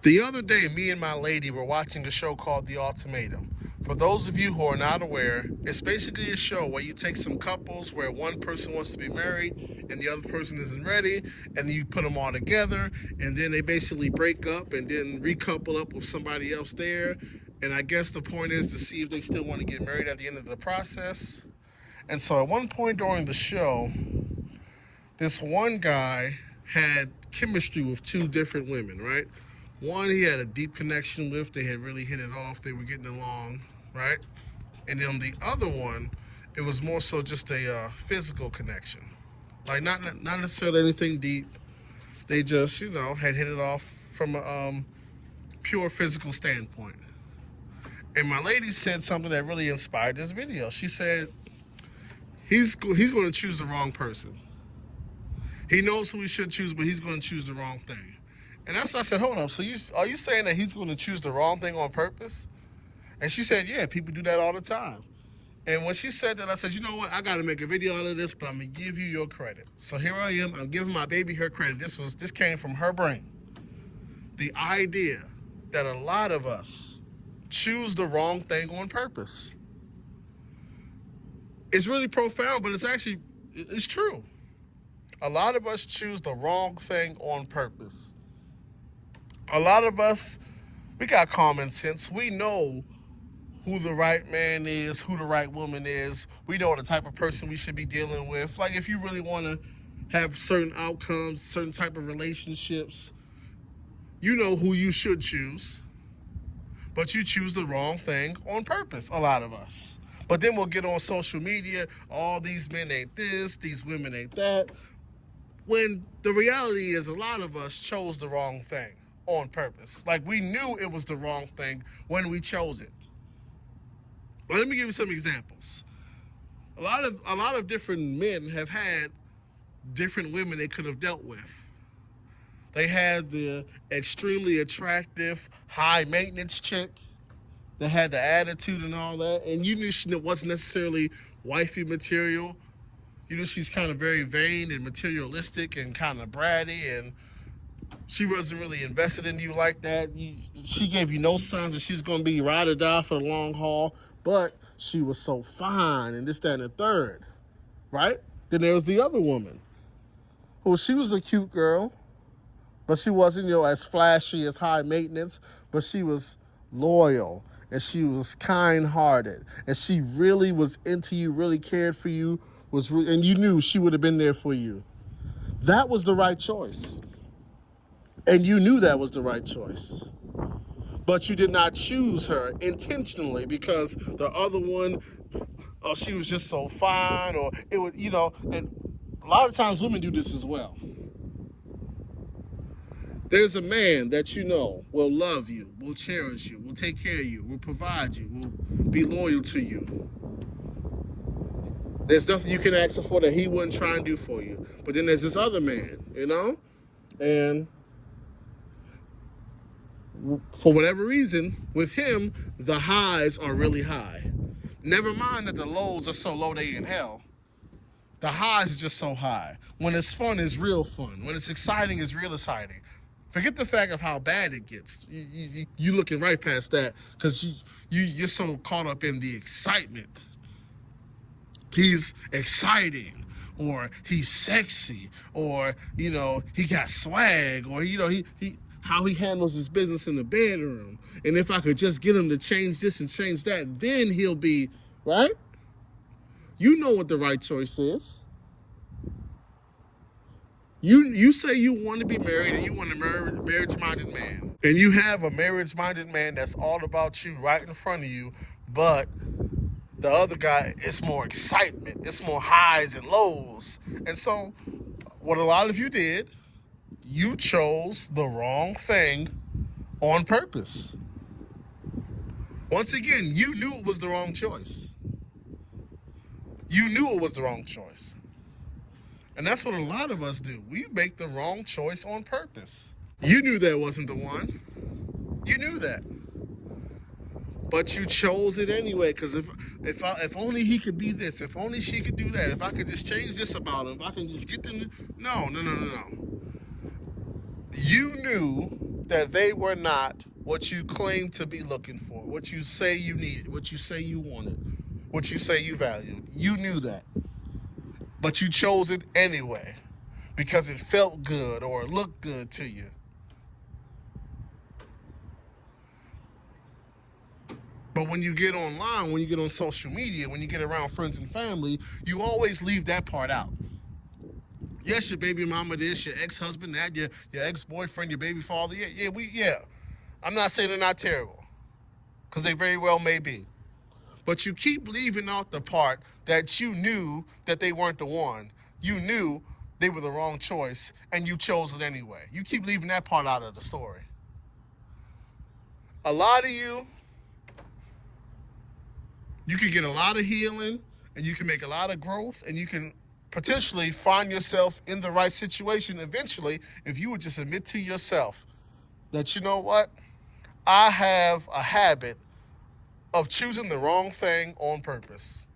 The other day, me and my lady were watching a show called The Ultimatum. For those of you who are not aware, it's basically a show where you take some couples where one person wants to be married and the other person isn't ready, and then you put them all together, and then they basically break up and then recouple up with somebody else there. And I guess the point is to see if they still want to get married at the end of the process. And so at one point during the show, this one guy had chemistry with two different women, right? One he had a deep connection with. They had really hit it off. They were getting along, right? And then the other one, it was more so just a physical connection. Like not necessarily anything deep. They just, had hit it off from a pure physical standpoint. And my lady said something that really inspired this video. She said, he's going to choose the wrong person. He knows who he should choose, but he's going to choose the wrong thing. And that's what I said, hold on, so are you saying that he's going to choose the wrong thing on purpose? And she said, yeah, people do that all the time. And when she said that, I said, you know what, I got to make a video out of this, but I'm going to give you your credit. So here I am, I'm giving my baby her credit. This came from her brain. The idea that a lot of us choose the wrong thing on purpose. It's really profound, but it's true. A lot of us choose the wrong thing on purpose. A lot of us, we got common sense. We know who the right man is, who the right woman is. We know the type of person we should be dealing with. Like if you really want to have certain outcomes, certain type of relationships, you know who you should choose. But you choose the wrong thing on purpose, a lot of us. But then we'll get on social media, all these men ain't this, these women ain't that. When the reality is a lot of us chose the wrong thing on purpose. Like we knew it was the wrong thing when we chose it. Well, let me give you some examples. A lot of different men have had different women they could have dealt with. They had the extremely attractive, high maintenance chick that had the attitude and all that, and you knew she wasn't necessarily wifey material. You know, she's kind of very vain and materialistic and kind of bratty, and she wasn't really invested in you like that. She gave you no signs that she was going to be ride or die for the long haul, but she was so fine and this, that, and the third, right? Then there was the other woman. Well, she was a cute girl, but she wasn't, as flashy as high maintenance, but she was loyal and she was kind-hearted and she really was into you, really cared for you, and you knew she would have been there for you. That was the right choice. And you knew that was the right choice. But you did not choose her intentionally because the other one, she was just so fine, or it would, and a lot of times women do this as well. There's a man that will love you, will cherish you, will take care of you, will provide you, will be loyal to you. There's nothing you can ask him for that he wouldn't try and do for you. But then there's this other man, and for whatever reason, with him, the highs are really high. Never mind that the lows are so low they in hell. The highs are just so high. When it's fun, it's real fun. When it's exciting, it's real exciting. Forget the fact of how bad it gets. You looking right past that because you're so caught up in the excitement. He's exciting, or he's sexy, or he got swag, or he how he handles his business in the bedroom. And if I could just get him to change this and change that, then he'll be right. You know what the right choice is. You say you want to be married and you want a marriage-minded man. And you have a marriage-minded man that's all about you right in front of you, but the other guy, it's more excitement. It's more highs and lows. And so what a lot of you did, you chose the wrong thing on purpose. Once again, you knew it was the wrong choice. You knew it was the wrong choice. And that's what a lot of us do. We make the wrong choice on purpose. You knew that wasn't the one. You knew that. But you chose it anyway, because if only he could be this, if only she could do that, if I could just change this about him, if I can just get them to... No. You knew that they were not what you claim to be looking for, what you say you needed, what you say you wanted, what you say you valued. You knew that, but you chose it anyway because it felt good or it looked good to you. But when you get online, when you get on social media, when you get around friends and family, you always leave that part out. Yes, your baby mama this, your ex-husband that, your ex-boyfriend, your baby father. Yeah. I'm not saying they're not terrible, because they very well may be. But you keep leaving out the part that you knew that they weren't the one. You knew they were the wrong choice, and you chose it anyway. You keep leaving that part out of the story. A lot of you can get a lot of healing, and you can make a lot of growth, and you can potentially find yourself in the right situation eventually if you would just admit to yourself that, you know what, I have a habit of choosing the wrong thing on purpose.